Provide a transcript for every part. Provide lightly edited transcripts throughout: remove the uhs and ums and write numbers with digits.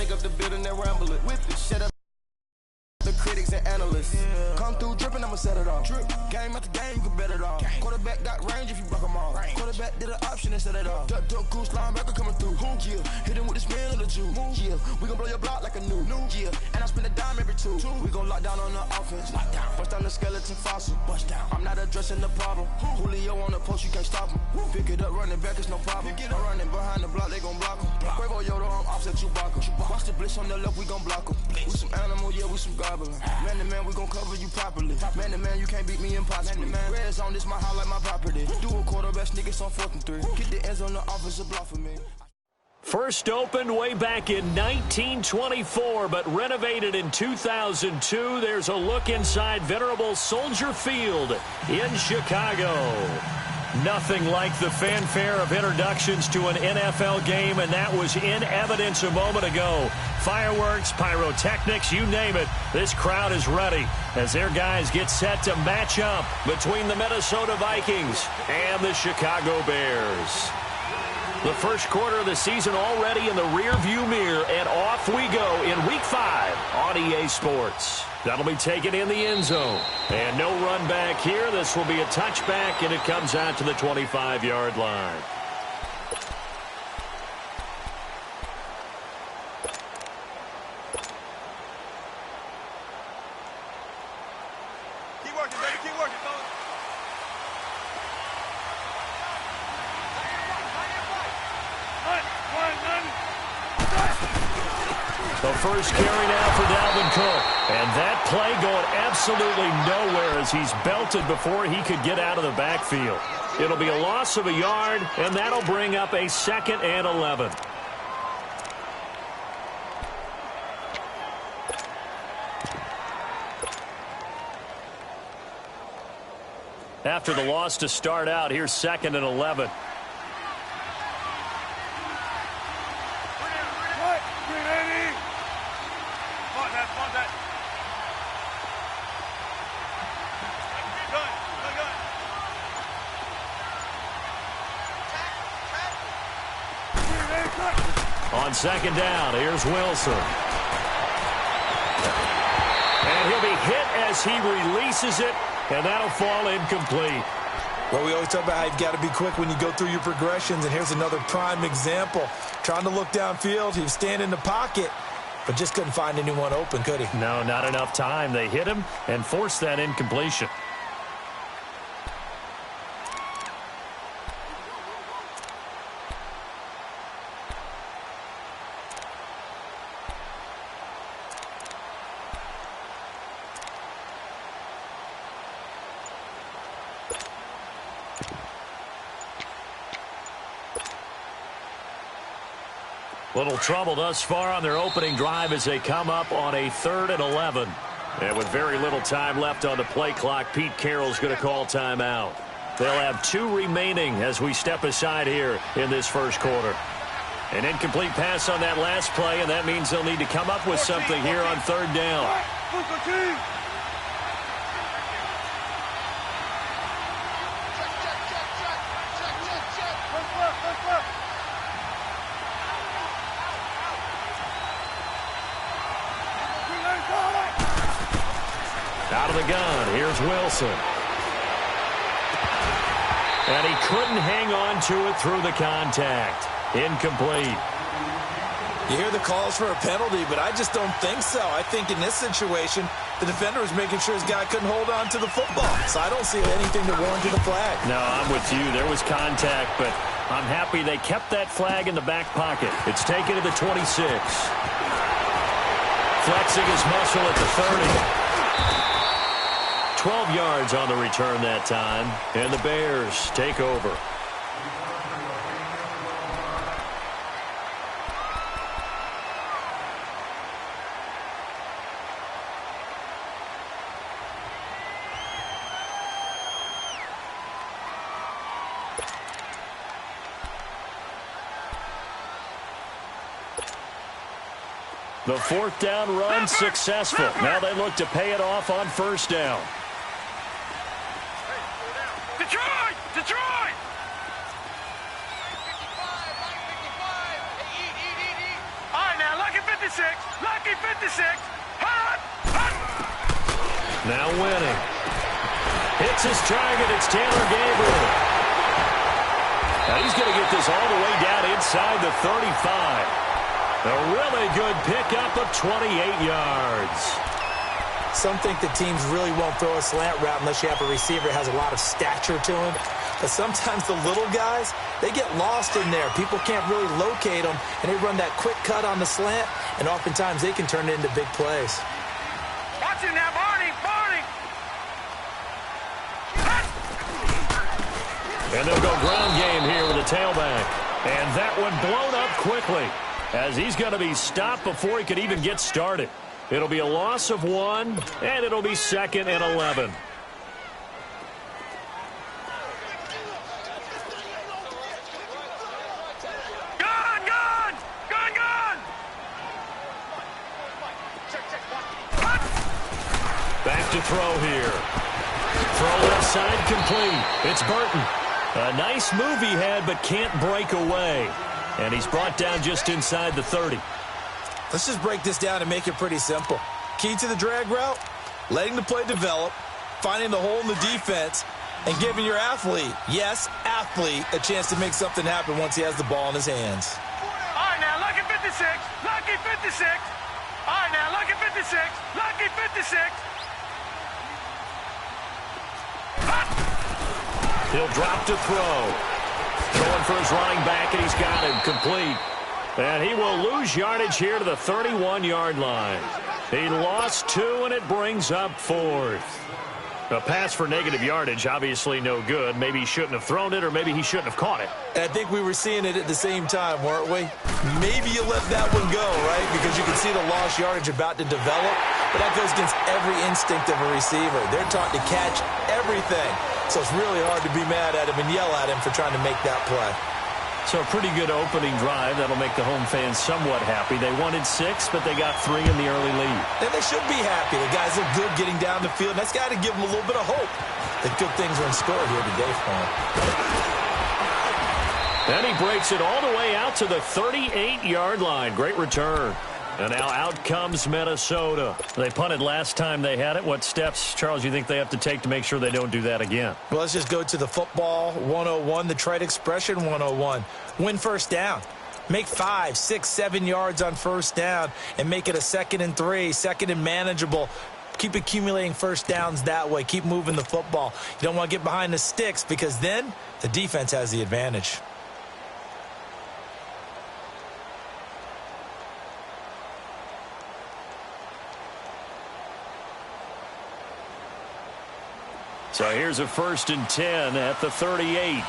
Take up the building and ramble it. Whip it, shut up. The critics and analysts come through dripping, I'ma set it off. Game after game, you can bet it off. Quarterback got range if you block them all. Quarterback did an option and set it off. Duck goose linebacker coming through. Yeah, hit him with the spin of the Jew. Yeah, we gon' blow your block like a new. Yeah, and I spend a dime every two. We gon' lock down on the offense. Bust down the skeleton fossil. Bust down. I'm not addressing the problem. Julio on the post, you can't stop him. Pick it up, running back, it's no problem. I'm running behind the block, they gon' block him. Quavo Yoda, I'm offset Chewbacca. Watch the blitz on the left, we gon' block him. We some animal, yeah, we some garbage. Man to man, we gon' cover you properly. Man to man, you can't beat me impossibly. Red zone, this my house like my property. Do a quarterback sneakers on 4th and 3. Get the ends on the offensive block for me. First opened way back in 1924, but renovated in 2002. There's a look inside venerable Soldier Field in Chicago. Nothing like the fanfare of introductions to an NFL game, and that was in evidence a moment ago. Fireworks, pyrotechnics, you name it. This crowd is ready as their guys get set to match up between the Minnesota Vikings and the Chicago Bears. The first quarter of the season already in the rearview mirror, and off we go in Week 5 on EA Sports. That'll be taken in the end zone. And no run back here. This will be a touchback, and it comes out to the 25-yard line. Keep working, baby. Keep working, fellas. The first carry now for Dalvin Cook. And that play going absolutely nowhere as he's belted before he could get out of the backfield. It'll be a loss of a yard, and that'll bring up a 2nd and 11. After the loss to start out, here's 2nd and 11. On 2nd down, here's Wilson. And he'll be hit as he releases it, and that'll fall incomplete. Well, we always talk about how you've got to be quick when you go through your progressions, and here's another prime example. Trying to look downfield, he was standing in the pocket, but just couldn't find anyone open, could he? No, not enough time. They hit him and forced that incompletion. Little trouble thus far on their opening drive as they come up on a 3rd and 11. And with very little time left on the play clock, Pete Carroll's going to call timeout. They'll have 2 remaining as we step aside here in this first quarter. An incomplete pass on that last play, and that means they'll need to come up with something here on 3rd down. Out of the gun, here's Wilson. And he couldn't hang on to it through the contact. Incomplete. You hear the calls for a penalty, but I just don't think so. I think in this situation, the defender was making sure his guy couldn't hold on to the football. So I don't see anything to warrant a flag. No, I'm with you. There was contact, but I'm happy they kept that flag in the back pocket. It's taken to the 26. Flexing his muscle at the 30. 12 yards on the return that time, and the Bears take over. The 4th down run successful. Now they look to pay it off on 1st down. Detroit! Detroit! All right, now, look at 55. 56. Lucky 56. Hot. Hot. Now winning. Hits his target. It's Taylor Gabriel. Now he's going to get this all the way down inside the 35. A really good pickup of 28 yards. Some think the teams really won't throw a slant route unless you have a receiver that has a lot of stature to him. But sometimes the little guys, they get lost in there. People can't really locate them, and they run that quick cut on the slant, and oftentimes they can turn it into big plays. Watch him now, Barney. Barney. And they'll go ground game here with a tailback. And that one blown up quickly as he's going to be stopped before he could even get started. It'll be a loss of 1, and it'll be 2nd and 11. Back to throw here. Throw left side complete. It's Burton. A nice move he had, but can't break away. And he's brought down just inside the 30. Let's just break this down and make it pretty simple. Key to the drag route, letting the play develop, finding the hole in the defense, and giving your athlete, yes, athlete, a chance to make something happen once he has the ball in his hands. All right, now, lucky 56. Lucky 56. All right, now, lucky 56. Lucky 56. He'll drop to throw. Throwing for his running back, and he's got him complete. And he will lose yardage here to the 31-yard line. He lost 2, and it brings up 4th. A pass for negative yardage, obviously no good. Maybe he shouldn't have thrown it, or maybe he shouldn't have caught it. I think we were seeing it at the same time, weren't we? Maybe you let that one go, right? Because you can see the lost yardage about to develop. But that goes against every instinct of a receiver. They're taught to catch everything. So it's really hard to be mad at him and yell at him for trying to make that play. So a pretty good opening drive. That'll make the home fans somewhat happy. They wanted 6, but they got 3 in the early lead. And they should be happy. The guys look good getting down the field. That's got to give them a little bit of hope that good things are in store here today for them. And he breaks it all the way out to the 38-yard line. Great return. And now out comes Minnesota. They punted last time they had it. What steps, Charles, you think they have to take to make sure they don't do that again? Well, let's just go to the football 101, the trade expression 101. Win first down. Make 5, 6, 7 yards on first down and make it a 2nd and 3, 2nd and manageable. Keep accumulating first downs that way. Keep moving the football. You don't want to get behind the sticks because then the defense has the advantage. So here's a 1st and 10 at the 38.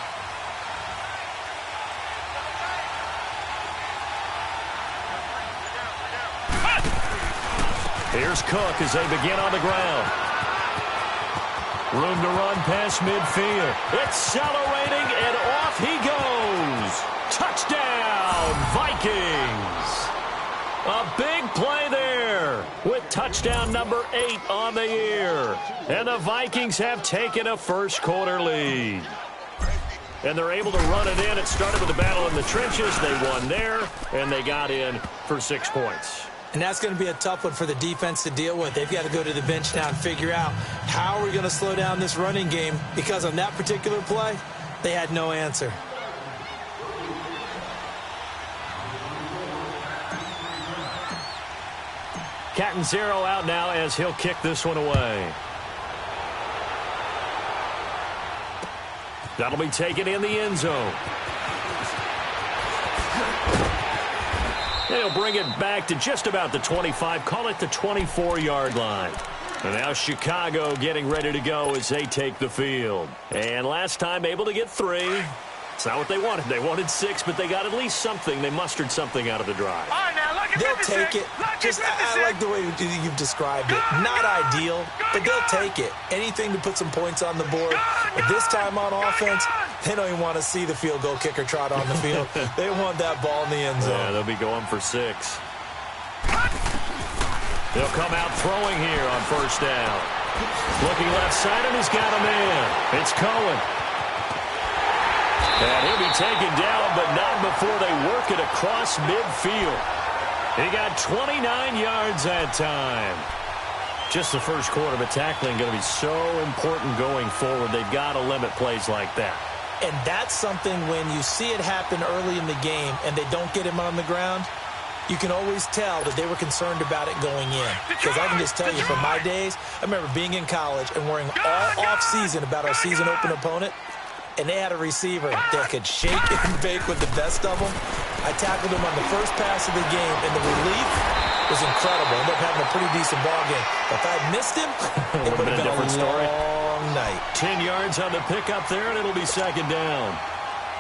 Here's Cook as they begin on the ground. Room to run past midfield. Accelerating, and off he goes. Touchdown, Vikings. A big play there with touchdown number 8 on the year. And the Vikings have taken a first-quarter lead. And they're able to run it in. It started with a battle in the trenches. They won there, and they got in for 6 points. And that's going to be a tough one for the defense to deal with. They've got to go to the bench now and figure out how are we going to slow down this running game, because on that particular play, they had no answer. Catanzaro out now as he'll kick this one away. That'll be taken in the end zone. They'll bring it back to just about the 25, call it the 24-yard line. And now Chicago getting ready to go as they take the field. And last time able to get 3. It's not what they wanted. They wanted 6, but they got at least something. They mustered something out of the drive. All right, now, lucky They'll 56. take it. Lucky I like the way you've described it. Not ideal, but they'll take it. Anything to put some points on the board. But this time on offense, they don't even want to see the field goal kicker trot on the field. They want that ball in the end zone. Yeah, they'll be going for 6. They'll come out throwing here on first down. Looking left side, and he's got a man. It's Cohen. And he'll be taken down, but not before they work it across midfield. He got 29 yards that time. Just the first quarter, but tackling going to be so important going forward. They've got to limit plays like that. And that's something when you see it happen early in the game and they don't get him on the ground, you can always tell that they were concerned about it going in. Because I can just tell you from my days, I remember being in college and worrying all off-season about our season open opponent, and they had a receiver that could shake and bake with the best of them. I tackled him on the first pass of the game, and the relief was incredible. I ended up having a pretty decent ball game. But if I had missed him, it would have been a different story. Long night. 10 yards on the pickup there, and it'll be second down.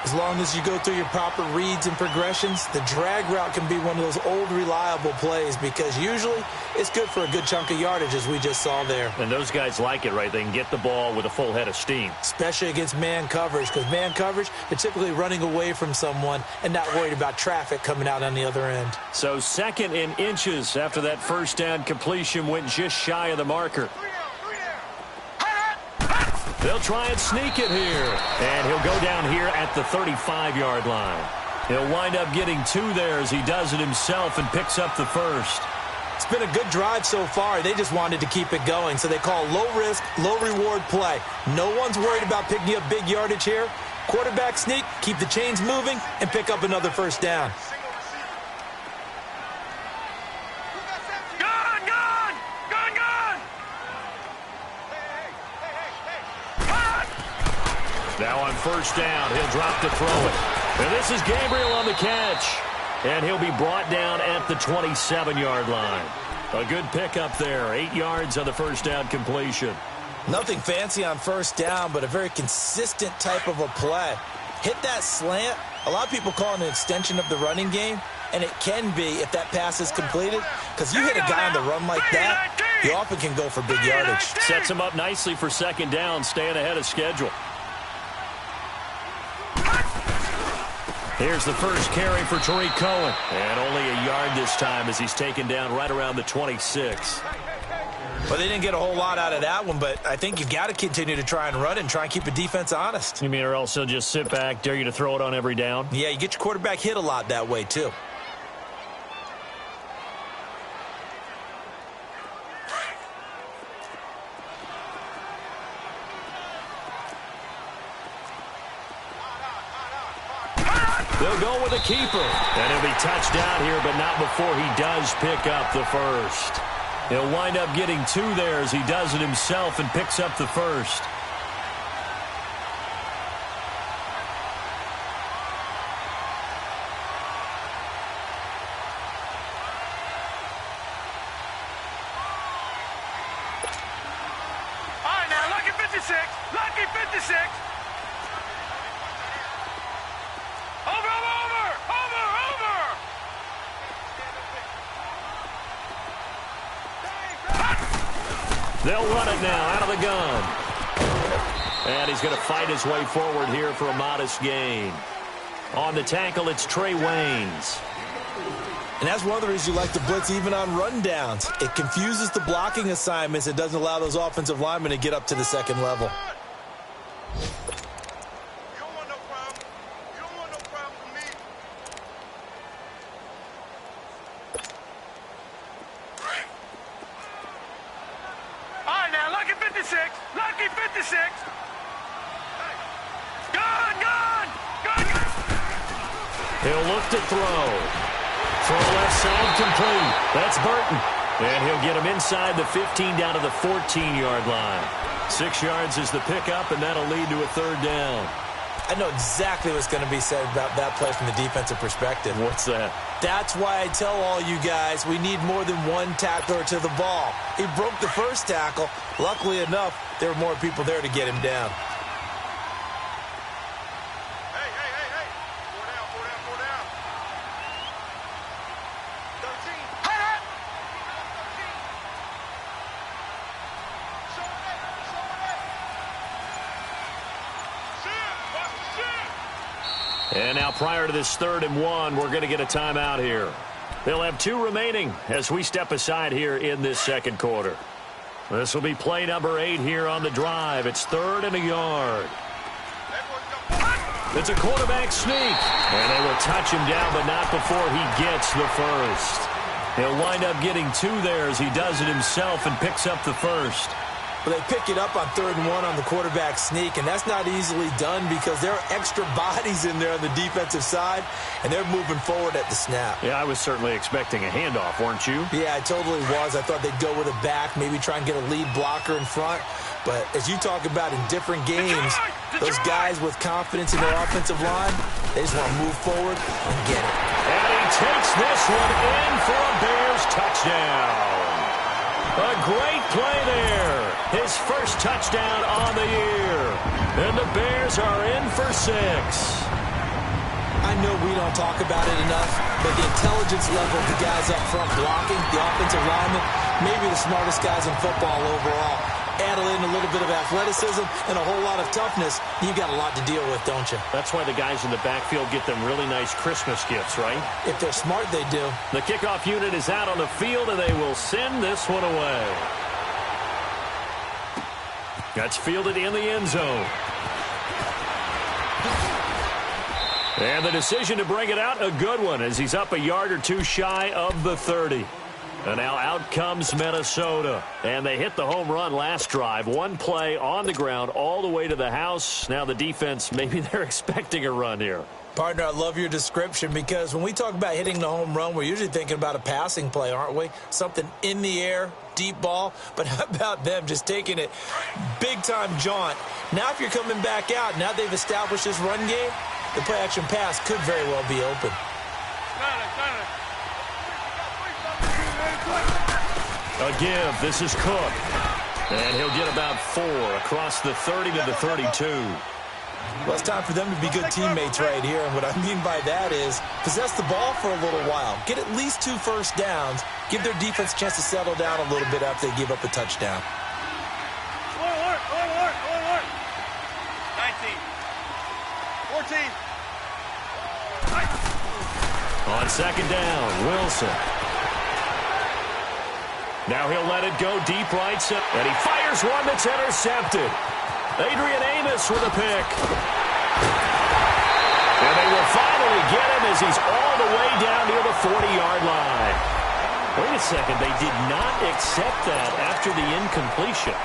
As long as you go through your proper reads and progressions, the drag route can be one of those old reliable plays because usually it's good for a good chunk of yardage, as we just saw there. And those guys like it, right? They can get the ball with a full head of steam. Especially against man coverage, because man coverage, they're typically running away from someone and not worried about traffic coming out on the other end. So 2nd and inches after that first down completion went just shy of the marker. They'll try and sneak it here. And he'll go down here at the 35-yard line. He'll wind up getting 2 there as he does it himself and picks up the first. It's been a good drive so far. They just wanted to keep it going, so they call low-risk, low-reward play. No one's worried about picking up big yardage here. Quarterback sneak, keep the chains moving, and pick up another first down. Now on first down, he'll drop to throw it. And this is Gabriel on the catch. And he'll be brought down at the 27-yard line. A good pickup there. 8 yards on the first down completion. Nothing fancy on first down, but a very consistent type of a play. Hit that slant. A lot of people call it an extension of the running game, and it can be if that pass is completed. Because you hit a guy on the run like that, you often can go for big yardage. Sets him up nicely for second down, staying ahead of schedule. Here's the first carry for Tariq Cohen. And only a yard this time as he's taken down right around the 26. Well, they didn't get a whole lot out of that one, but I think you've got to continue to try and run and try and keep the defense honest. You mean or else he'll just sit back, dare you to throw it on every down? Yeah, you get your quarterback hit a lot that way, too. They'll go with a keeper. And he'll be touched down here, but not before he does pick up the first. He'll wind up getting 2 there as he does it himself and picks up the first. All right, now, lucky 56. Lucky 56. They'll run it now out of the gun. And he's going to fight his way forward here for a modest gain. On the tackle, it's Trey Waynes. And that's one of the reasons you like to blitz even on rundowns. It confuses the blocking assignments. It doesn't allow those offensive linemen to get up to the second level. He'll look to throw. Throw left side complete. That's Burton. And he'll get him inside the 15 down to the 14-yard line. 6 yards is the pickup, and that'll lead to a third down. I know exactly what's going to be said about that play from the defensive perspective. What's that? That's why I tell all you guys we need more than one tackler to the ball. He broke the first tackle. Luckily enough, there were more people there to get him down. And now prior to this 3rd and 1, we're going to get a timeout here. They'll have 2 remaining as we step aside here in this second quarter. This will be play number 8 here on the drive. It's 3rd and a yard. It's a quarterback sneak. And they will touch him down, but not before he gets the first. He'll wind up getting 2 there as he does it himself and picks up the first. Well, they pick it up on 3rd and 1 on the quarterback sneak, and that's not easily done because there are extra bodies in there on the defensive side, and they're moving forward at the snap. Yeah, I was certainly expecting a handoff, weren't you? Yeah, I totally was. I thought they'd go with a back, maybe try and get a lead blocker in front. But as you talk about in different games, those guys with confidence in their offensive line, they just want to move forward and get it. And he takes this one in for a Bears touchdown. A great play there. His first touchdown on the year. And the Bears are in for 6. I know we don't talk about it enough, but the intelligence level of the guys up front blocking, the offensive linemen, maybe the smartest guys in football overall. Add in a little bit of athleticism and a whole lot of toughness, you've got a lot to deal with, don't you? That's why the guys in the backfield get them really nice Christmas gifts, right? If they're smart, they do. The kickoff unit is out on the field, and they will send this one away. That's fielded in the end zone. And the decision to bring it out, a good one, as he's up a yard or 2 shy of the 30. And now out comes Minnesota. And they hit the home run last drive. 1 play on the ground all the way to the house. Now the defense, maybe they're expecting a run here. Partner, I love your description because when we talk about hitting the home run, we're usually thinking about a passing play, aren't we? Something in the air, deep ball. But how about them just taking it big-time jaunt? Now if you're coming back out, now they've established this run game, the play-action pass could very well be open. A give. This is Cook. And he'll get about 4 across the 30 to the 32. Well, it's time for them to be good teammates right here. And what I mean by that is possess the ball for a little while. Get at least 2 first downs. Give their defense a chance to settle down a little bit after they give up a touchdown. 19. 14. On 2nd down, Wilson. Now he'll let it go deep right, and he fires one that's intercepted. Adrian Amos with a pick. And they will finally get him as he's all the way down near the 40-yard line. Wait a second, they did not accept that after the incompletion.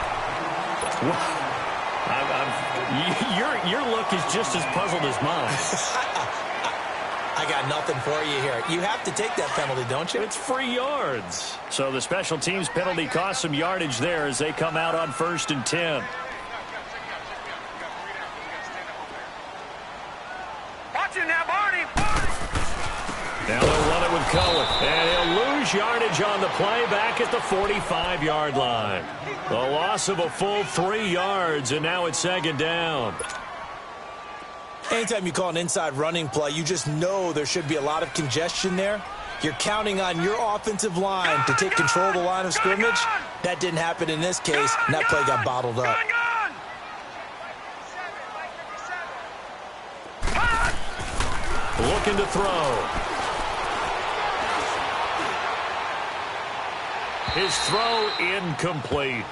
Your look is just as puzzled as mine. I got nothing for you here. You have to take that penalty, don't you? It's free yards. So the special teams penalty cost some yardage there as they come out on 1st and 10. Watch it now, Barney. Now they'll run it with Cohen. And he'll lose yardage on the play back at the 45-yard line. The loss of a full 3 yards, and now it's 2nd down. Anytime you call an inside running play, you just know there should be a lot of congestion there. You're counting on your offensive line to take control of the line of scrimmage. That didn't happen in this case, and that play got bottled up. Looking to throw. His throw incomplete.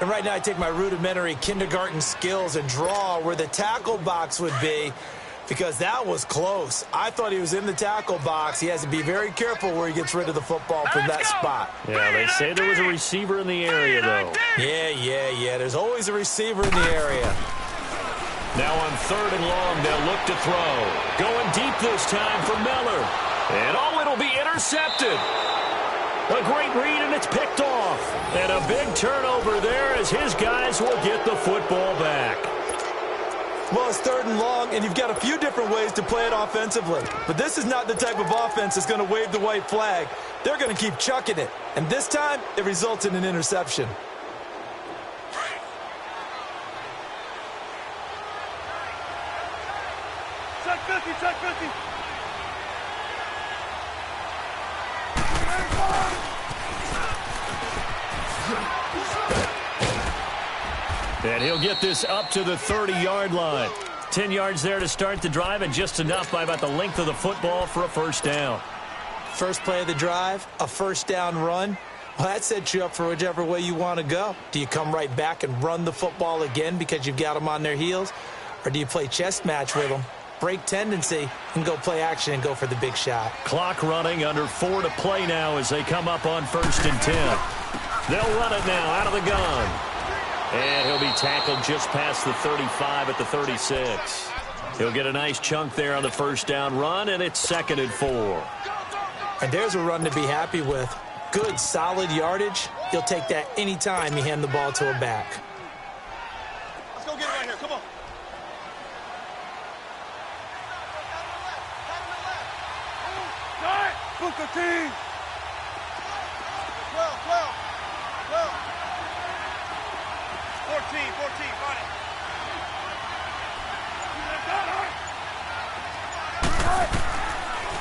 And right now I take my rudimentary kindergarten skills and draw where the tackle box would be because that was close. I thought he was in the tackle box. He has to be very careful where he gets rid of the football from that spot. Yeah, they say there was a receiver in the area, though. Yeah. There's always a receiver in the area. Now on 3rd and long, they'll look to throw. Going deep this time for Miller. And it'll be intercepted. A great read, and it's picked off. And a big turnover there as his guys will get the football back. Well, it's 3rd and long, and you've got a few different ways to play it offensively. But this is not the type of offense that's going to wave the white flag. They're going to keep chucking it. And this time, it results in an interception. Check 50, check 50. And he'll get this up to the 30-yard line. 10 yards there to start the drive, and just enough by about the length of the football for a 1st down. First play of the drive, a 1st down run. Well, that sets you up for whichever way you want to go. Do you come right back and run the football again because you've got them on their heels? Or do you play chess match with them break tendency, and go play action and go for the big shot. Clock running, under 4 to play now as they come up on 1st and 10. They'll run it now out of the gun. And he'll be tackled just past the 35 at the 36. He'll get a nice chunk there on the 1st down run, and it's 2nd and 4. And there's a run to be happy with. Good, solid yardage. He'll take that anytime you hand the ball to a back. Let's go get it right here. Come on. Booker team. 12. 14. Got it.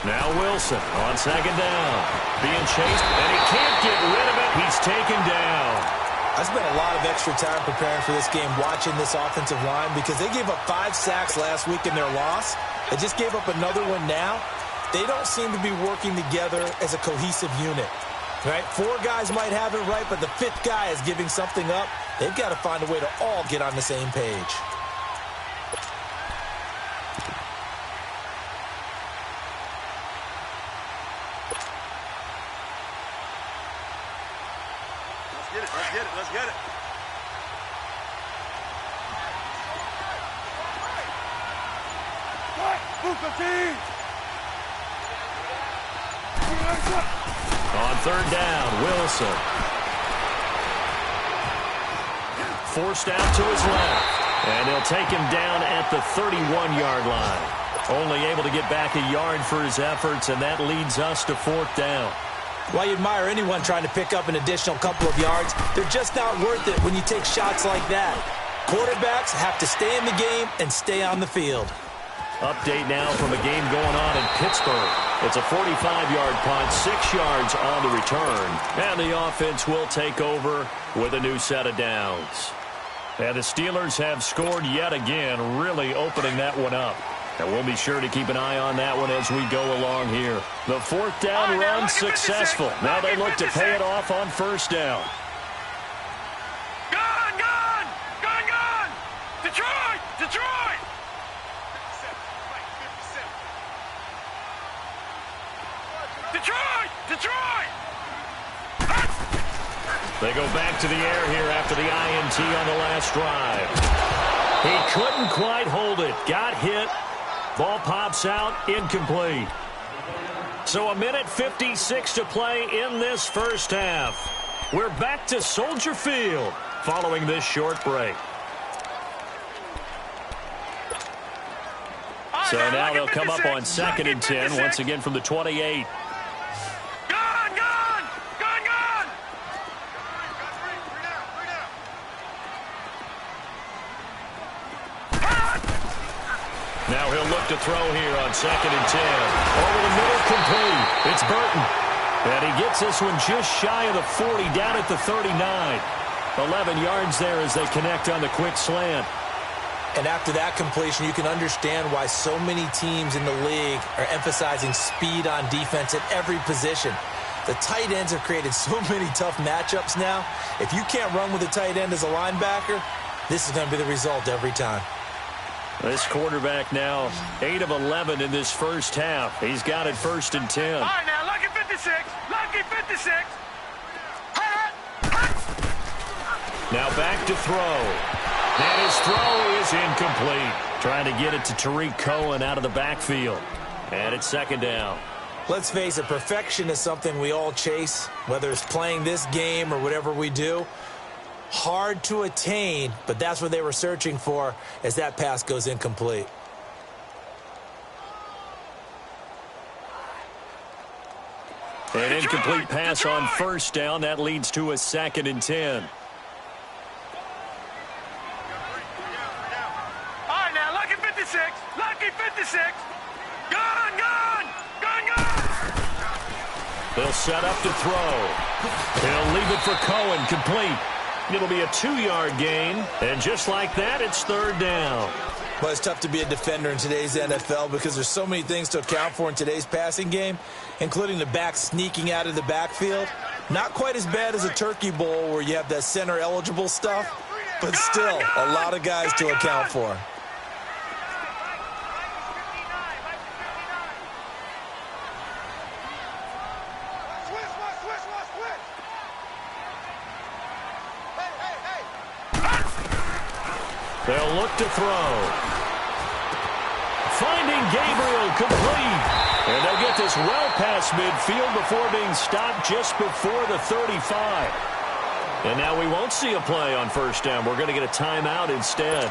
Now Wilson on 2nd down. Being chased, and he can't get rid of it. He's taken down. I spent a lot of extra time preparing for this game, watching this offensive line, because they gave up 5 sacks last week in their loss. They just gave up another one now. They don't seem to be working together as a cohesive unit. Right? 4 guys might have it right, but the 5th guy is giving something up. They've got to find a way to all get on the same page. Let's get it. Booker team. On 3rd down, Wilson. Forced out to his left. And he'll take him down at the 31-yard line. Only able to get back a yard for his efforts, and that leads us to 4th down. While you admire anyone trying to pick up an additional couple of yards, they're just not worth it when you take shots like that. Quarterbacks have to stay in the game and stay on the field. Update now from a game going on in Pittsburgh. It's a 45-yard punt, 6 yards on the return. And the offense will take over with a new set of downs. And the Steelers have scored yet again, really opening that one up. And we'll be sure to keep an eye on that one as we go along here. The 4th down run successful. Now they look to pay it off on 1st down. Gone! Detroit! They go back to the air here after the INT on the last drive. He couldn't quite hold it. Got hit. Ball pops out, incomplete. So 1:56 to play in this 1st half. We're back to Soldier Field following this short break. So now they'll come up on 2nd and 10, once again from the 28. Now he'll look to throw here on 2nd and 10. Over the middle, complete. It's Burton. And he gets this one just shy of the 40, down at the 39. 11 yards there as they connect on the quick slant. And after that completion, you can understand why so many teams in the league are emphasizing speed on defense at every position. The tight ends have created so many tough matchups now. If you can't run with a tight end as a linebacker, this is going to be the result every time. This quarterback now 8 of 11 in this 1st half. He's got it 1st and 10. All right, now, lucky 56. Now back to throw. And his throw is incomplete. Trying to get it to Tariq Cohen out of the backfield. And it's 2nd down. Let's face it, perfection is something we all chase, whether it's playing this game or whatever we do. Hard to attain, but that's what they were searching for as that pass goes incomplete. An incomplete pass on 1st down. That leads to a 2nd and 10. All right, now, lucky 56. Gone! They'll set up to throw. He'll leave it for Cohen, complete. It'll be a 2-yard gain, and just like that, it's 3rd down. Well, it's tough to be a defender in today's NFL because there's so many things to account for in today's passing game, including the back sneaking out of the backfield. Not quite as bad as a turkey bowl where you have that center-eligible stuff, but still a lot of guys to account for. They'll look to throw. Finding Gabriel complete. And they'll get this well past midfield before being stopped just before the 35. And now we won't see a play on first down. We're going to get a timeout instead,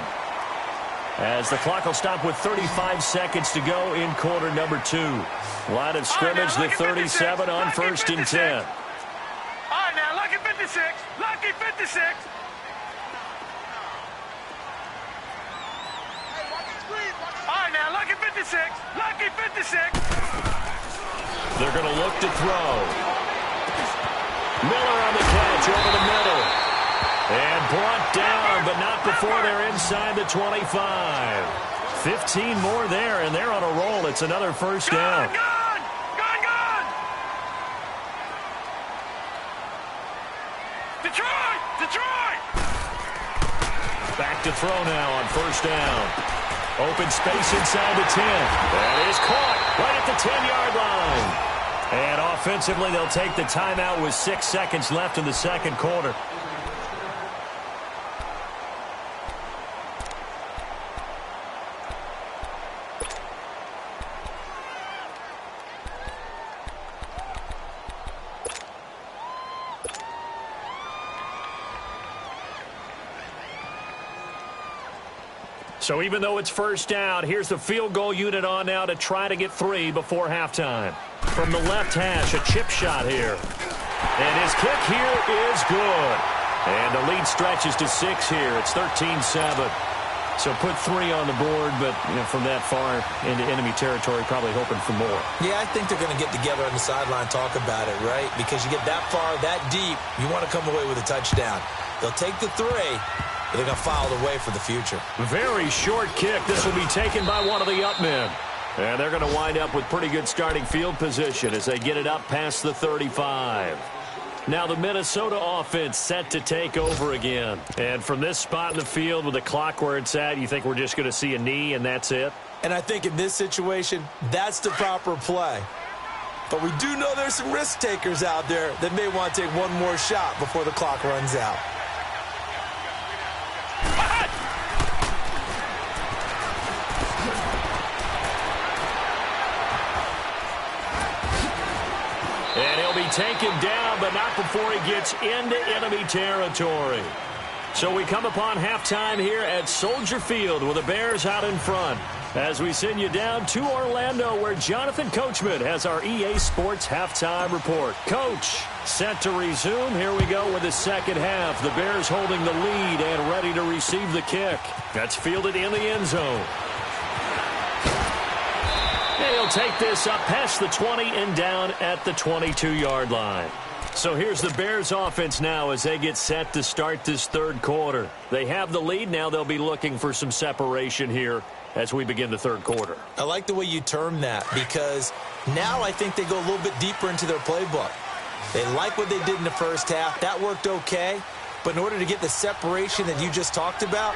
as the clock will stop with 35 seconds to go in quarter number 2. Line of scrimmage, the 37 on first and 10. All right, now, lucky 56. Lucky 56. All right, now, lucky 56. Lucky 56. They're going to look to throw. Miller on the catch over the middle. And brought down, but not before they're inside the 25. 15 more there, and they're on a roll. It's another first down. Gone! Detroit! Detroit! Back to throw now on first down. Open space inside the 10. That is caught right at the 10-yard line. And offensively, they'll take the timeout with 6 seconds left in the second quarter. So even though it's first down, here's the field goal unit on now to try to get 3 before halftime. From the left hash, a chip shot here. And his kick here is good. And the lead stretches to 6 here. It's 13-7. So put 3 on the board, but from that far into enemy territory, probably hoping for more. Yeah, I think they're going to get together on the sideline, talk about it, right? Because you get that far, that deep, you want to come away with a touchdown. They'll take the 3. They're going to file it away for the future. Very short kick. This will be taken by one of the up men. And they're going to wind up with pretty good starting field position as they get it up past the 35. Now the Minnesota offense set to take over again. And from this spot in the field with the clock where it's at, you think we're just going to see a knee and that's it? And I think in this situation, that's the proper play. But we do know there's some risk takers out there that may want to take one more shot before the clock runs out. And he'll be taken down, but not before he gets into enemy territory. So we come upon halftime here at Soldier Field with the Bears out in front, as we send you down to Orlando, where Jonathan Coachman has our EA Sports halftime report. Coach, set to resume. Here we go with the second half. The Bears holding the lead and ready to receive the kick. That's fielded in the end zone. And he'll take this up past the 20 and down at the 22-yard line. So here's the Bears offense now as they get set to start this third quarter. They have the lead. Now they'll be looking for some separation here as we begin the third quarter. I like the way you term that, because now I think they go a little bit deeper into their playbook. They like what they did in the first half. That worked okay. But in order to get the separation that you just talked about,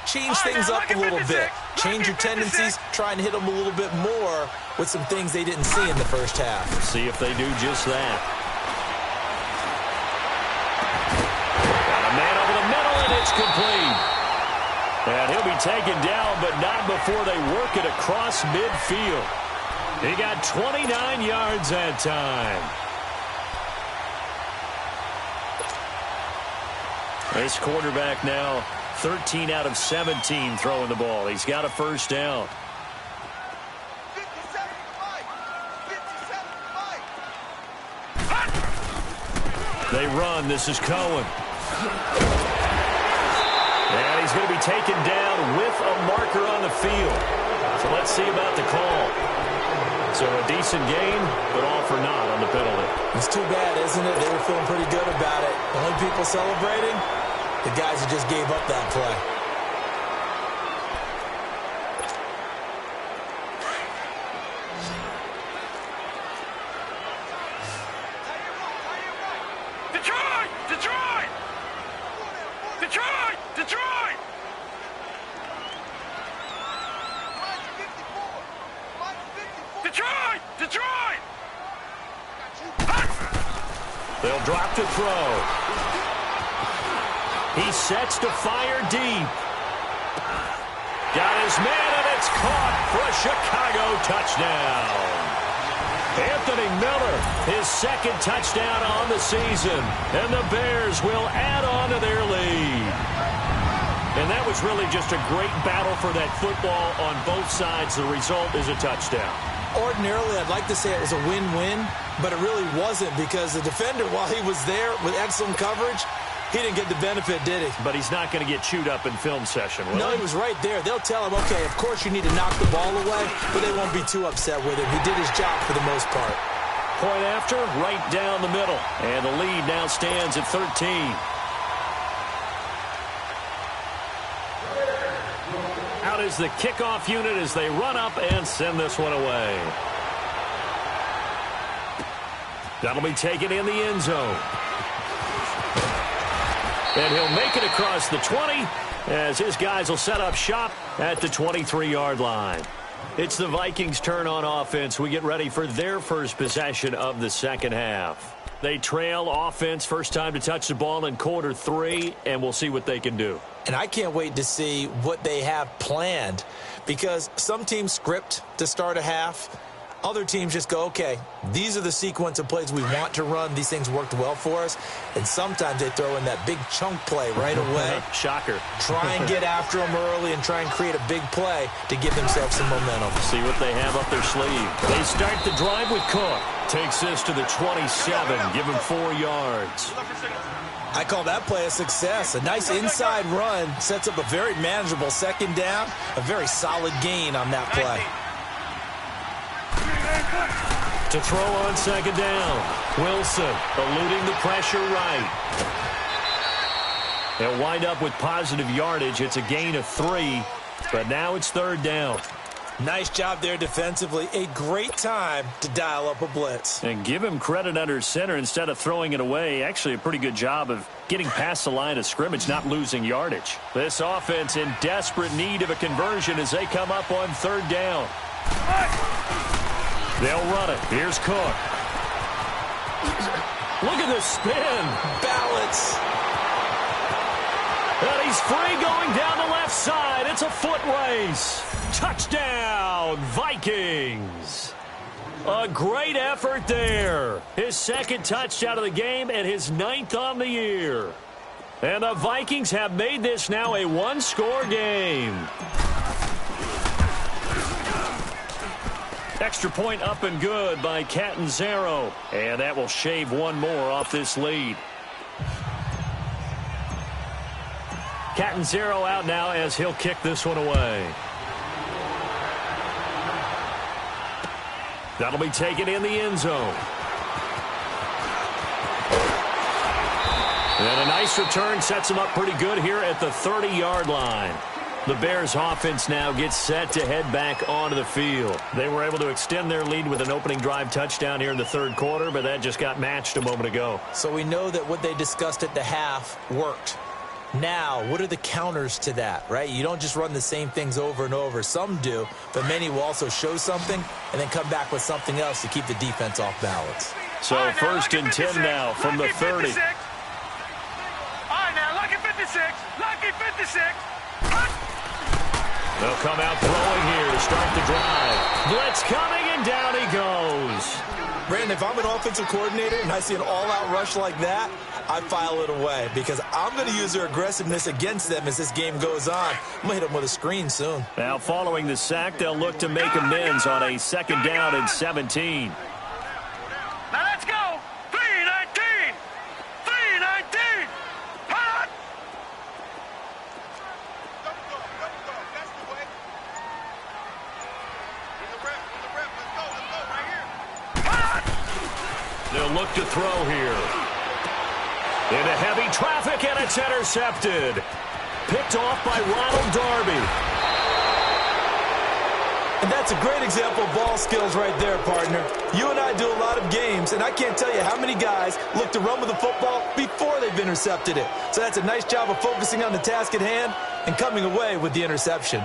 change things up a little bit. Change your tendencies. Try and hit them a little bit more with some things they didn't see in the first half. See if they do just that. Got a man over the middle, and it's complete. And he'll be taken down, but not before they work it across midfield. He got 29 yards that time. This quarterback now 13 out of 17 throwing the ball. He's got a first down. They run. This is Cohen. And he's going to be taken down with a marker on the field. So let's see about the call. So a decent gain, but all for naught on the penalty. It's too bad, isn't it? They were feeling pretty good about it. The only people celebrating, the guys who just gave up that play. Detroit! Detroit! Detroit! Detroit! Detroit! Detroit! They'll drop to throw. He sets to fire deep. Got his man, and it's caught for a Chicago touchdown. Anthony Miller, his second touchdown on the season, and the Bears will add on to their lead. And that was really just a great battle for that football on both sides. The result is a touchdown. Ordinarily, I'd like to say it was a win-win, but it really wasn't because the defender, while he was there with excellent coverage, he didn't get the benefit, did he? But he's not going to get chewed up in film session, will No, he was right there. They'll tell him, okay, of course you need to knock the ball away, but they won't be too upset with him. He did his job for the most part. Point after, right down the middle. And the lead now stands at 13. Out is the kickoff unit as they run up and send this one away. That'll be taken in the end zone. And he'll make it across the 20 as his guys will set up shop at the 23-yard line. It's the Vikings' turn on offense. We get ready for their first possession of the second half. They trail offense, first time to touch the ball in quarter 3, and we'll see what they can do. And I can't wait to see what they have planned because some teams script to start a half. Other teams just go, okay, these are the sequence of plays we want to run. These things worked well for us. And sometimes they throw in that big chunk play right away. Shocker. Try and get after them early and try and create a big play to give themselves some momentum. See what they have up their sleeve. They start the drive with Cook. Takes this to the 27. Give him 4 yards. I call that play a success. A nice inside run sets up a very manageable second down. A very solid gain on that play. To throw on second down. Wilson eluding the pressure right. They'll wind up with positive yardage. It's a gain of 3, but now it's third down. Nice job there defensively. A great time to dial up a blitz. And give him credit under center instead of throwing it away. Actually a pretty good job of getting past the line of scrimmage, not losing yardage. This offense in desperate need of a conversion as they come up on third down. They'll run it. Here's Cook. Look at the spin. Balance. And he's free going down the left side. It's a foot race. Touchdown, Vikings. A great effort there. His second touchdown of the game and his 9th on the year. And the Vikings have made this now a one-score game. Extra point up and good by Catanzaro. And that will shave one more off this lead. Catanzaro out now as he'll kick this one away. That'll be taken in the end zone. And a nice return sets him up pretty good here at the 30-yard line. The Bears offense now gets set to head back onto the field. They were able to extend their lead with an opening drive touchdown here in the third quarter, but that just got matched a moment ago. So we know that what they discussed at the half worked. Now, what are the counters to that, right? You don't just run the same things over and over. Some do, but many will also show something and then come back with something else to keep the defense off balance. So first and 10 now from the 30. All right, now, lucky 56. Lucky 56. They'll come out throwing here to start the drive. Blitz coming, and down he goes. Brandon, if I'm an offensive coordinator and I see an all-out rush like that, I file it away because I'm going to use their aggressiveness against them as this game goes on. I'm going to hit them with a screen soon. Now following the sack, they'll look to make amends on a second down and 17. Now let's go. 3-19. 3-19. Hot. That's the way. In the rep. Let's go right here. Hot. They'll look to throw here. Into heavy traffic, and it's intercepted. Picked off by Ronald Darby. And that's a great example of ball skills right there, partner. You and I do a lot of games, and I can't tell you how many guys look to run with the football before they've intercepted it. So that's a nice job of focusing on the task at hand and coming away with the interception.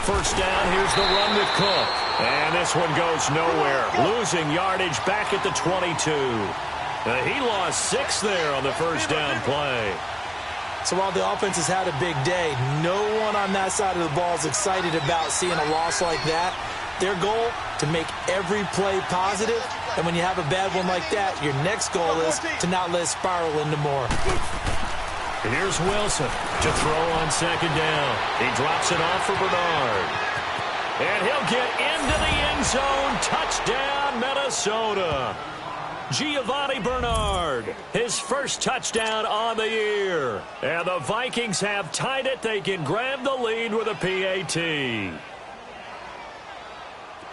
First down, here's the run with Cook. And this one goes nowhere. Losing yardage back at the 22. He lost 6 there on the first down play. So while the offense has had a big day, no one on that side of the ball is excited about seeing a loss like that. Their goal, to make every play positive. And when you have a bad one like that, your next goal is to not let it spiral into more. Here's Wilson to throw on second down. He drops it off for Bernard. And he'll get into the end zone. Touchdown, Minnesota. Giovanni Bernard, his first touchdown on the year. And the Vikings have tied it. They can grab the lead with a PAT.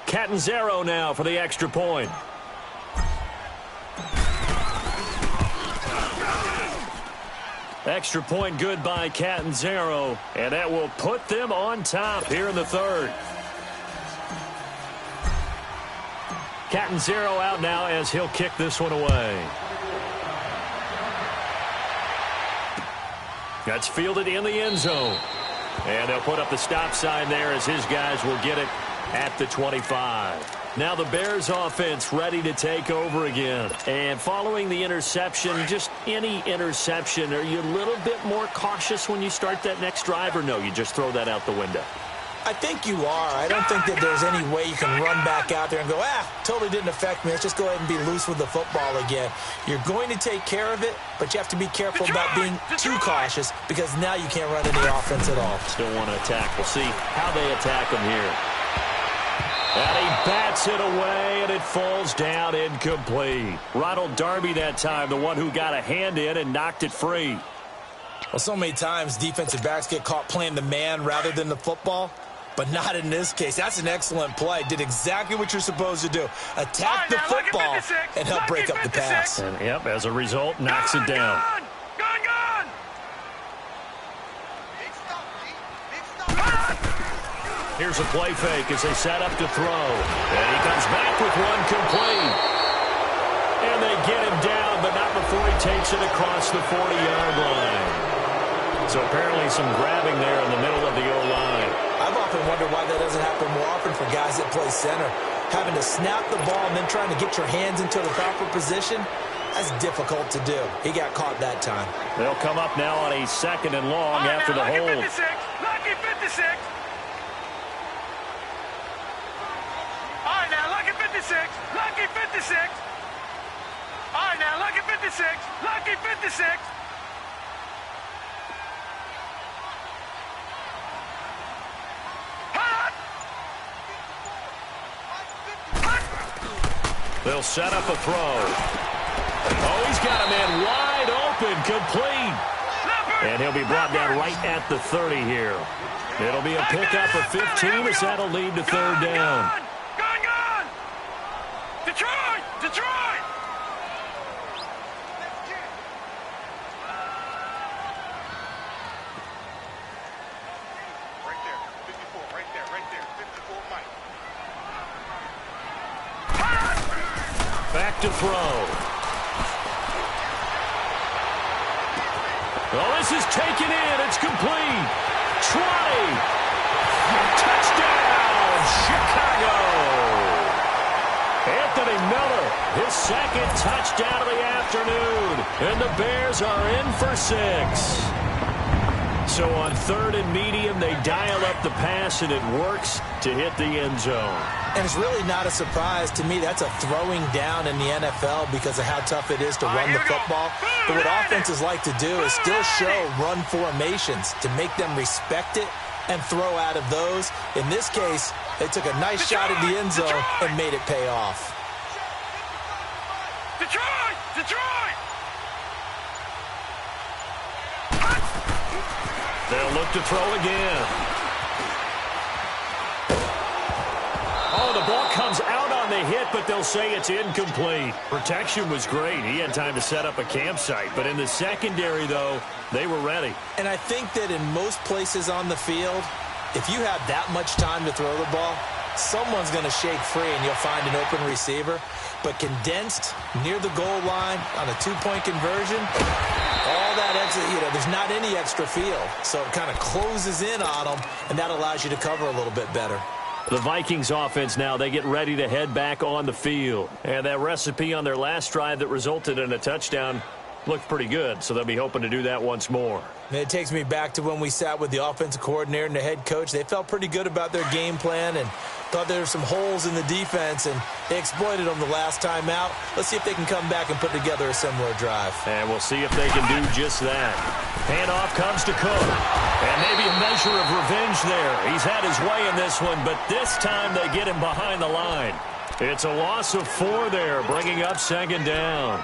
Catanzaro now for the extra point. Extra point good by Catanzaro, and that will put them on top here in the third. Catanzaro out now as he'll kick this one away. That's fielded in the end zone. And they'll put up the stop sign there as his guys will get it at the 25. Now the Bears offense ready to take over again. And following the interception, just any interception, are you a little bit more cautious when you start that next drive, or no, you just throw that out the window? I think you are. I don't think that there's any way you can run back out there and go, totally didn't affect me. Let's just go ahead and be loose with the football again. You're going to take care of it, but you have to be careful about being too cautious because now you can't run any offense at all. Still want to attack. We'll see how they attack him here. And he bats it away, and it falls down incomplete. Ronald Darby that time, the one who got a hand in and knocked it free. Well, so many times defensive backs get caught playing the man rather than the football, but not in this case. That's an excellent play. Did exactly what you're supposed to do. Attack the football and help break up the pass. And, yep, as a result, knocks it down. Here's a play fake as they set up to throw. And he comes back with one complete. And they get him down, but not before he takes it across the 40-yard line. So apparently some grabbing there in the middle of the O-line. I've often wondered why that doesn't happen more often for guys that play center. Having to snap the ball and then trying to get your hands into the proper position, that's difficult to do. He got caught that time. They'll come up now on a 2nd and long after the hold. Lucky 56. Lucky 56. All right, now, lucky 56. Lucky 56. They'll set up a throw. Oh, he's got a man wide open, complete. And he'll be brought down right at the 30 here. It'll be a pickup of 15 as that'll lead to third down. Detroit! Right there, 54, right there, 54, Mike. Back to throw. Oh, this is taken in. It's complete. 20. Touchdown, Chicago. Anthony Miller, his second touchdown of the afternoon. And the Bears are in for 6. So on 3rd and medium, they dial up the pass, and it works to hit the end zone. And it's really not a surprise to me. That's a throwing down in the NFL because of how tough it is to run the football. But what offenses like to do is still show run formations to make them respect it and throw out of those. In this case, they took a nice shot at the end zone and made it pay off. Detroit! They'll look to throw again. Oh, the ball comes out on the hit, but they'll say it's incomplete. Protection was great. He had time to set up a campsite. But in the secondary, though, they were ready. And I think that in most places on the field, if you have that much time to throw the ball, someone's going to shake free and you'll find an open receiver. But condensed near the goal line on a two-point conversion, all that extra, there's not any extra field. So it kind of closes in on them, and that allows you to cover a little bit better. The Vikings offense now, they get ready to head back on the field. And that recipe on their last drive that resulted in a touchdown looked pretty good, so they'll be hoping to do that once more. It takes me back to when we sat with the offensive coordinator and the head coach. They felt pretty good about their game plan and thought there were some holes in the defense, and they exploited them the last time out. Let's see if they can come back and put together a similar drive. And we'll see if they can do just that. Handoff comes to Cook. And maybe a measure of revenge there. He's had his way in this one, but this time they get him behind the line. It's a loss of 4 there, bringing up second down.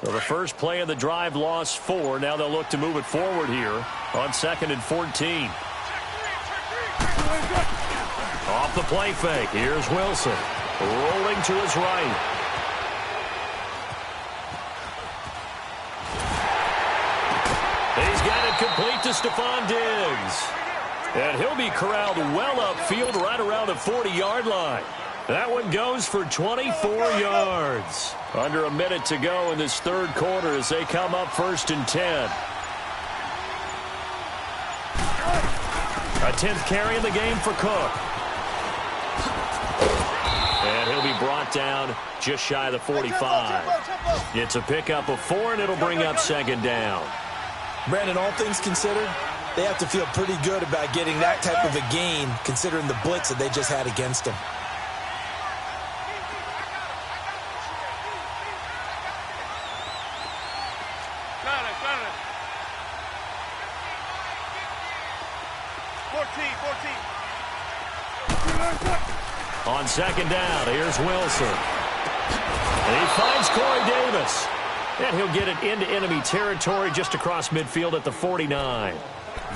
So the first play of the drive lost 4. Now they'll look to move it forward here on 2nd and 14. Off the play fake. Here's Wilson. Rolling to his right. He's got it complete to Stephon Diggs. And he'll be corralled well upfield right around the 40-yard line. That one goes for 24 yards. Under a minute to go in this third quarter as they come up 1st and 10. A 10th carry in the game for Cook. And he'll be brought down just shy of the 45. It's a pickup of 4, and it'll bring up second down. Brandon, all things considered, they have to feel pretty good about getting that type of a gain considering the blitz that they just had against them. On second down, here's Wilson. And he finds Corey Davis. And he'll get it into enemy territory just across midfield at the 49.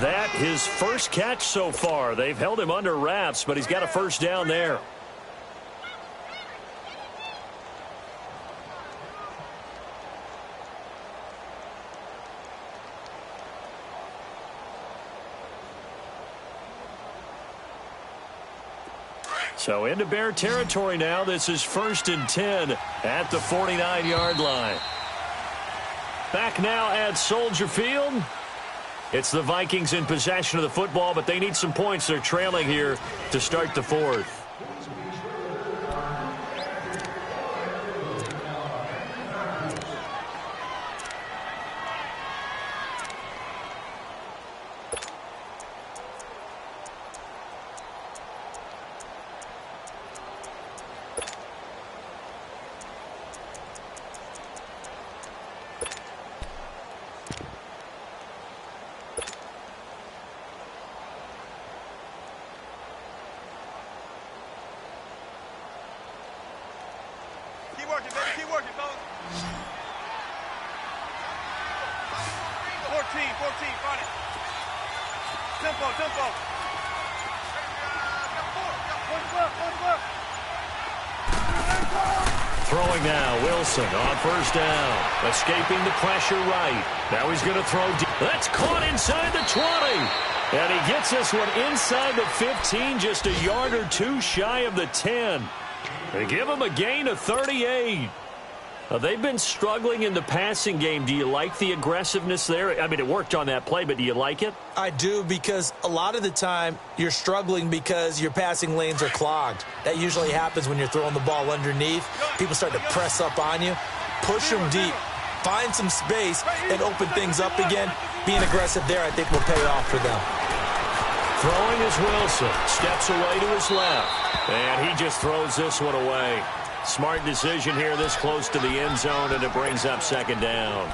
That his first catch so far. They've held him under wraps, but he's got a first down there. So into Bear territory now. This is 1st and 10 at the 49-yard line. Back now at Soldier Field. It's the Vikings in possession of the football, but they need some points. They're trailing here to start the 4th. Keep working, fellas. 14, find it. Tempo. Throwing now, Wilson on first down. Escaping the pressure right. Now he's going to throw deep. That's caught inside the 20. And he gets this one inside the 15, just a yard or 2 shy of the 10. They give him a gain of 38. They've been struggling in the passing game. Do you like the aggressiveness there? I mean, it worked on that play, but do you like it? I do, because a lot of the time you're struggling because your passing lanes are clogged. That usually happens when you're throwing the ball underneath. People start to press up on you. Push them deep. Find some space and open things up again. Being aggressive there, I think, will pay off for them. Throwing is Wilson. Steps away to his left. And he just throws this one away. Smart decision here this close to the end zone, and it brings up second down.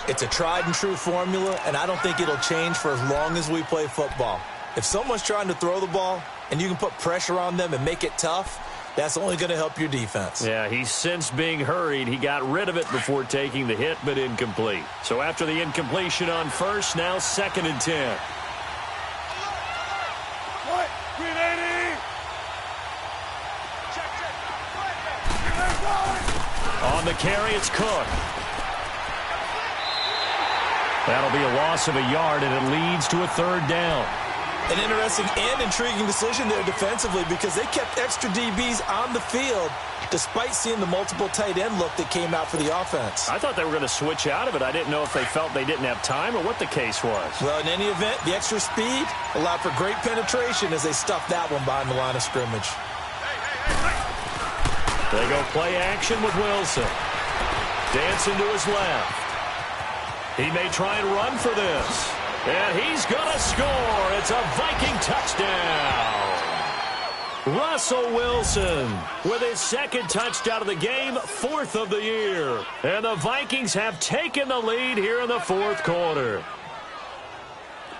It's a tried-and-true formula, and I don't think it'll change for as long as we play football. If someone's trying to throw the ball and you can put pressure on them and make it tough, That's only going to help your defense. Yeah, he's since being hurried. He got rid of it before taking the hit, but incomplete. So after the incompletion on first, now 2nd and 10. On the carry, it's Cook. That'll be a loss of a yard, and it leads to a 3rd down. An interesting and intriguing decision there defensively because they kept extra DBs on the field despite seeing the multiple tight end look that came out for the offense. I thought they were going to switch out of it. I didn't know if they felt they didn't have time or what the case was. Well, in any event, the extra speed allowed for great penetration as they stuffed that one behind the line of scrimmage. They go play action with Wilson. Dancing to his left. He may try and run for this. And he's going to score. It's a Viking touchdown. Russell Wilson with his 2nd touchdown of the game, 4th of the year. And the Vikings have taken the lead here in the 4th quarter.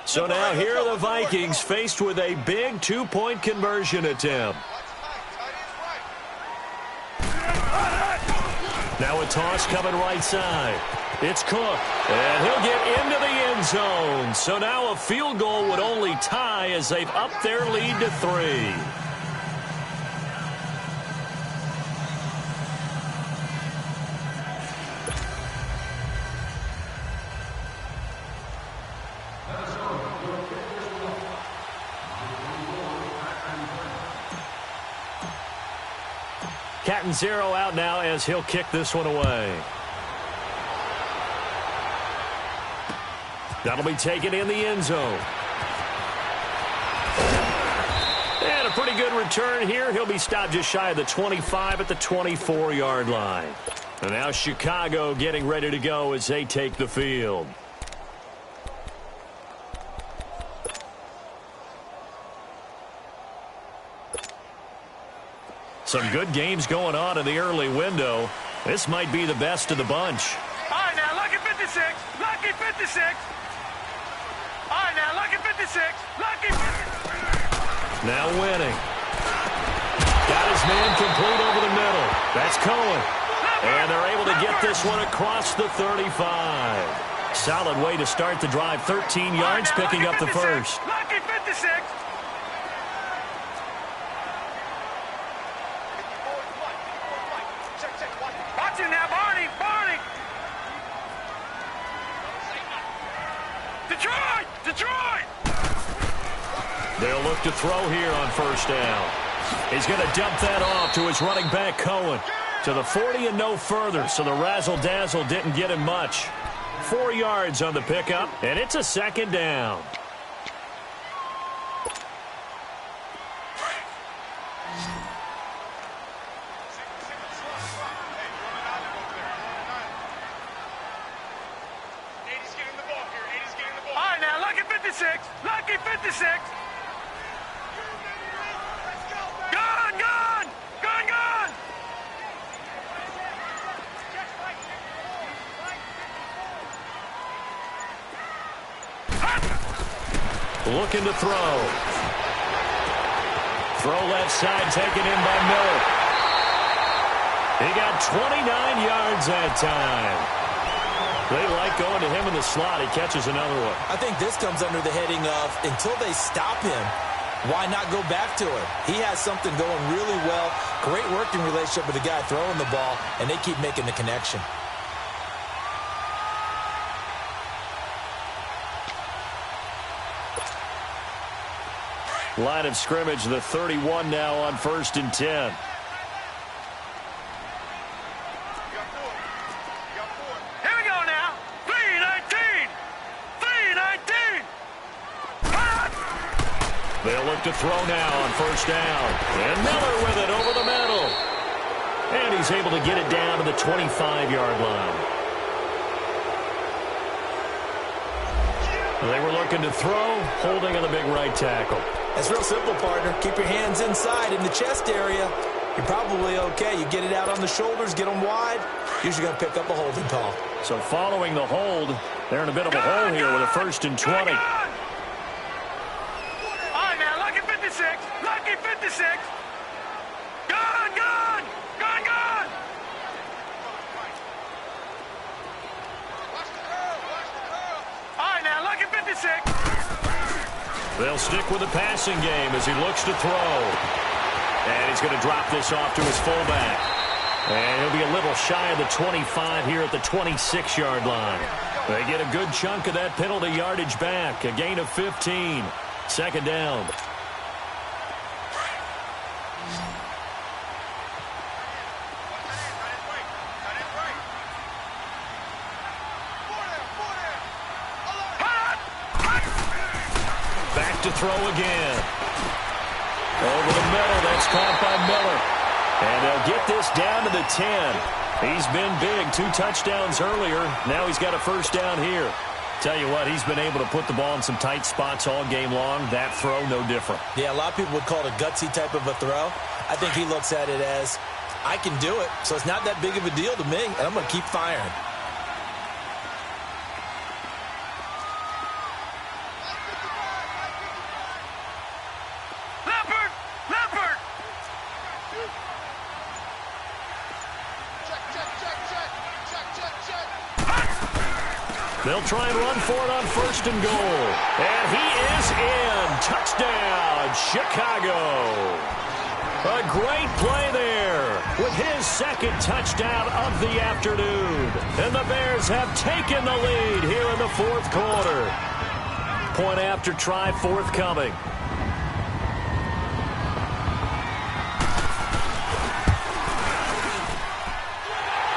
So now here are the Vikings faced with a big 2-point conversion attempt. Now a toss coming right side. It's Cook, and he'll get into the end zone. So now a field goal would only tie as they've upped their lead to 3. Cat and 0 out now as he'll kick this one away. That'll be taken in the end zone. And a pretty good return here. He'll be stopped just shy of the 25 at the 24-yard line. And now Chicago getting ready to go as they take the field. Some good games going on in the early window. This might be the best of the bunch. All right, now, lucky 56. Lucky 56. All right, now, lucky 56. Lucky 56. Now winning. Got his man complete over the middle. That's Cohen. And they're able to get this one across the 35. Solid way to start the drive. 13 yards, picking up the first. Lucky 56. Watch him now, Barney. Barney. Detroit. Detroit. They'll look to throw here on first down. He's going to dump that off to his running back, Cohen. To the 40 and no further, so the razzle-dazzle didn't get him much. 4 yards on the pickup, and it's a 2nd down. All right, now, lucky 56. Lucky 56. Gone, gone. Gone, gone. Looking to throw. Throw left side, taken in by Miller. He got 29 yards that time. They like going to him in the slot. He catches another one. I think this comes under the heading of until they stop him, why not go back to it? He has something going really well. Great working relationship with the guy throwing the ball, and they keep making the connection. Line of scrimmage, the 31 now on 1st and 10. Here we go now. 3-19. 3-19. They'll look to throw now on first down. And Miller with it over the middle. And he's able to get it down to the 25-yard line. They were looking to throw, holding on the big right tackle. It's real simple, partner. Keep your hands inside in the chest area. You're probably okay. You get it out on the shoulders, get them wide. Usually going to pick up a holding call. So following the hold, they're in a bit of a hole here with a 1st and 20. All right, now, lucky 56. Lucky 56. Gone, They'll stick with the passing game as he looks to throw. And he's going to drop this off to his fullback. And he'll be a little shy of the 25 here at the 26-yard line. They get a good chunk of that penalty yardage back. A gain of 15. Second down. Back to throw again. Over the middle. That's caught by Miller. And they'll get this down to the 10. He's been big. 2 touchdowns earlier. Now he's got a first down here. Tell you what, he's been able to put the ball in some tight spots all game long. That throw, no different. Yeah, a lot of people would call it a gutsy type of a throw. I think he looks at it as, I can do it, so it's not that big of a deal to me, and I'm going to keep firing. They'll try and run for it on first and goal. And he is in. Touchdown, Chicago. A great play there with his second touchdown of the afternoon. And the Bears have taken the lead here in the fourth quarter. Point after try forthcoming.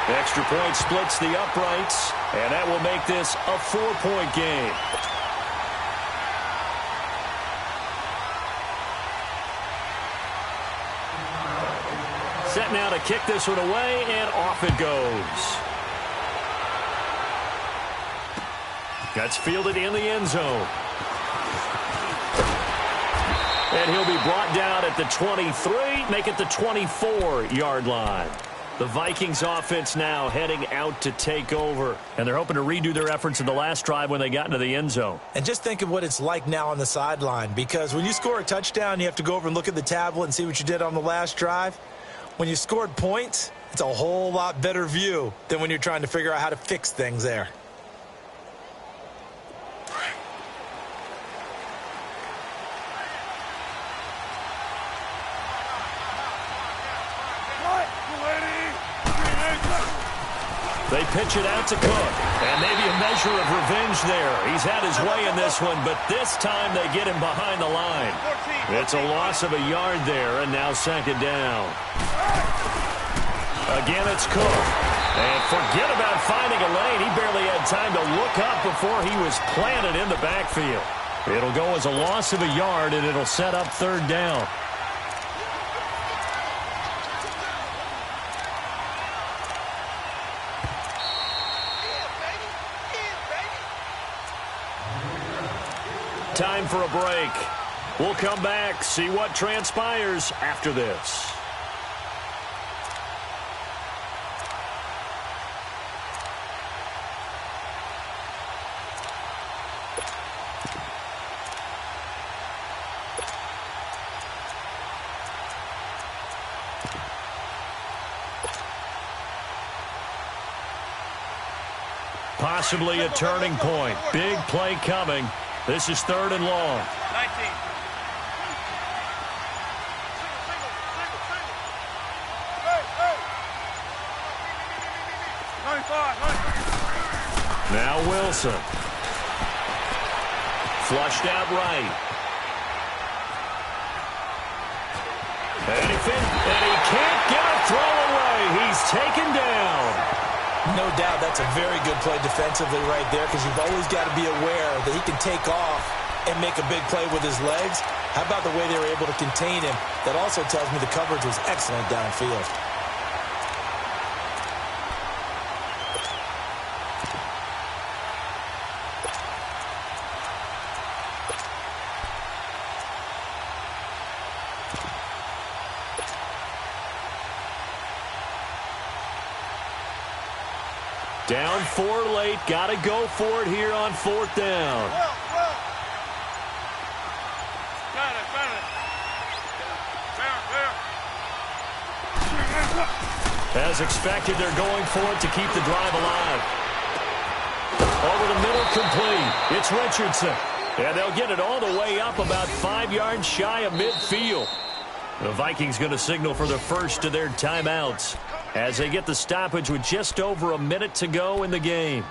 Extra point splits the uprights, and that will make this a 4-point game. Set now to kick this one away, and off it goes. That's fielded in the end zone. And he'll be brought down at the 23, make it the 24-yard line. The Vikings offense now heading out to take over. And they're hoping to redo their efforts in the last drive when they got into the end zone. And just think of what it's like now on the sideline. Because when you score a touchdown, you have to go over and look at the tablet and see what you did on the last drive. When you scored points, it's a whole lot better view than when you're trying to figure out how to fix things there. They pitch it out to Cook. And maybe a measure of revenge there. He's had his way in this one, but this time they get him behind the line. It's a loss of a yard there, and now second down. Again, it's Cook. And forget about finding a lane. He barely had time to look up before he was planted in the backfield. It'll go as a loss of a yard, and it'll set up third down. Time for a break. We'll come back, see what transpires after this. Possibly a turning point. Big play coming. This is third and long. 19. Now Wilson. Flushed out right. And he can't get a throw away. He's taken down. No doubt that's a very good play defensively right there, because you've always got to be aware that he can take off and make a big play with his legs. How about the way they were able to contain him? That also tells me the coverage was excellent downfield. Down 4 late. Got to go for it here on fourth down. As expected, they're going for it to keep the drive alive. Over the middle, complete. It's Richardson. And they'll get it all the way up about 5 yards shy of midfield. The Vikings going to signal for the first of their timeouts as they get the stoppage with just over a minute to go in the game.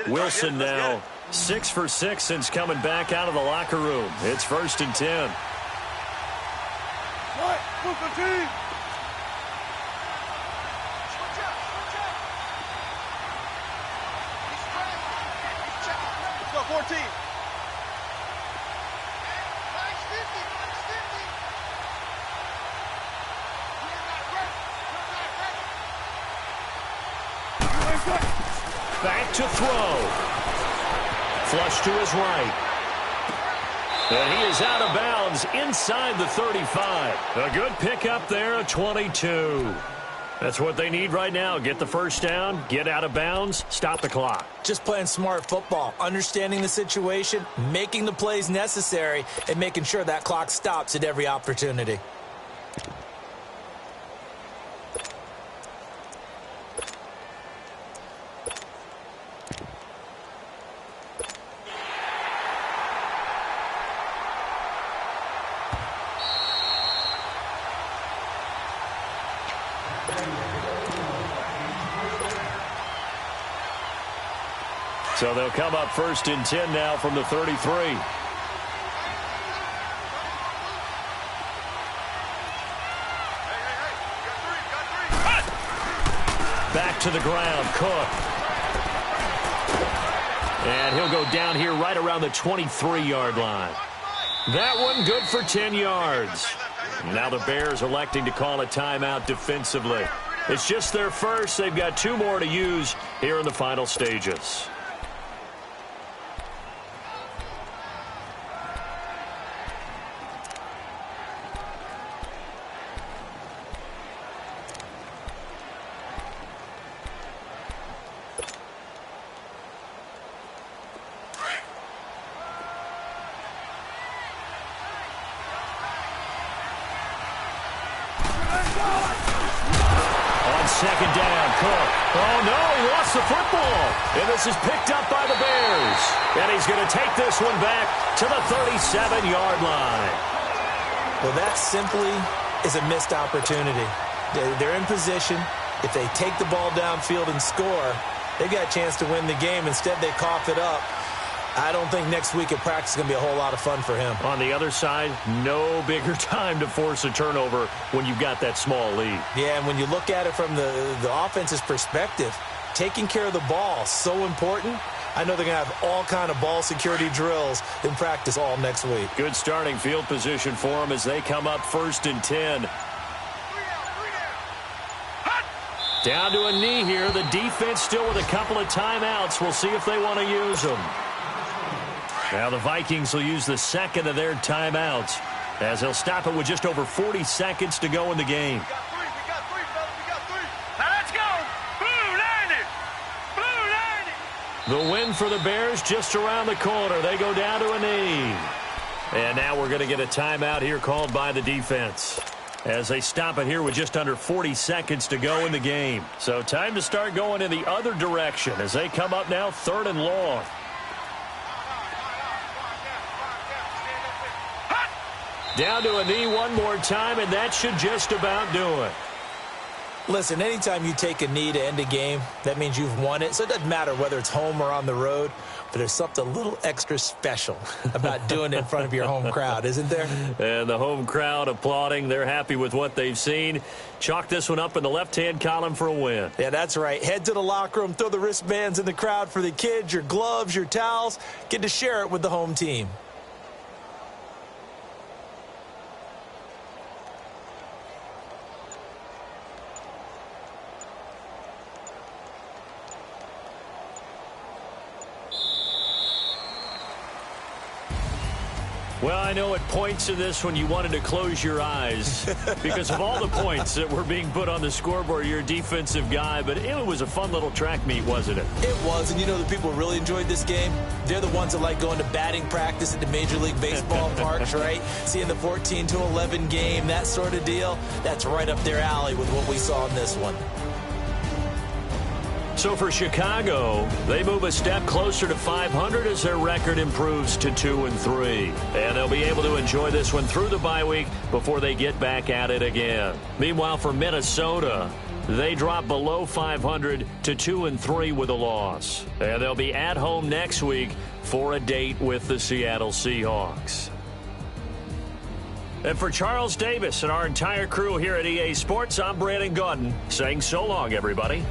Wilson now 6 for 6 since coming back out of the locker room. It's 1st and 10. Move the team. Let's go, 14. Back to throw. Flush to his right. And he is out of bounds inside the 35. A good pickup there, a 22. That's what they need right now. Get the first down, get out of bounds, stop the clock. Just playing smart football, understanding the situation, making the plays necessary, and making sure that clock stops at every opportunity. So they'll come up 1st and 10 now from the 33. Back to the ground, Cook. And he'll go down here right around the 23-yard line. That one good for 10 yards. Now the Bears electing to call a timeout defensively. It's just their first. They've got 2 more to use here in the final stages. Second down, Cook. Oh, no, he lost the football. And this is picked up by the Bears. And he's going to take this one back to the 37-yard line. Well, that simply is a missed opportunity. They're in position. If they take the ball downfield and score, they've got a chance to win the game. Instead, they cough it up. I don't think next week at practice is going to be a whole lot of fun for him. On the other side, no bigger time to force a turnover when you've got that small lead. Yeah, and when you look at it from the offense's perspective, taking care of the ball, so important. I know they're going to have all kind of ball security drills in practice all next week. Good starting field position for them as they come up 1st and 10. Down to a knee here. The defense still with a couple of timeouts. We'll see if they want to use them. Now the Vikings will use the second of their timeouts as they'll stop it with just over 40 seconds to go in the game. We got three, fellas. We got three. Now let's go. Blue 90. Blue 90. The win for the Bears just around the corner. They go down to a knee. And now we're going to get a timeout here called by the defense as they stop it here with just under 40 seconds to go in the game. So time to start going in the other direction as they come up now 3rd and long. Down to a knee one more time, and that should just about do it. Listen, anytime you take a knee to end a game, that means you've won it. So it doesn't matter whether it's home or on the road, but there's something a little extra special about doing it in front of your home crowd, isn't there? And the home crowd applauding. They're happy with what they've seen. Chalk this one up in the left-hand column for a win. Yeah, that's right. Head to the locker room, throw the wristbands in the crowd for the kids, your gloves, your towels. Get to share it with the home team. Well, I know at points in this when you wanted to close your eyes because of all the points that were being put on the scoreboard. You're a defensive guy, but it was a fun little track meet, wasn't it? It was, and you know the people who really enjoyed this game? They're the ones that like going to batting practice at the Major League Baseball parks, right? Seeing the 14-11 game, that sort of deal. That's right up their alley with what we saw in this one. So for Chicago, they move a step closer to 500 as their record improves to 2-3. And they'll be able to enjoy this one through the bye week before they get back at it again. Meanwhile, for Minnesota, they drop below 500 to 2-3 with a loss. And they'll be at home next week for a date with the Seattle Seahawks. And for Charles Davis and our entire crew here at EA Sports, I'm Brandon Gaudin saying so long, everybody.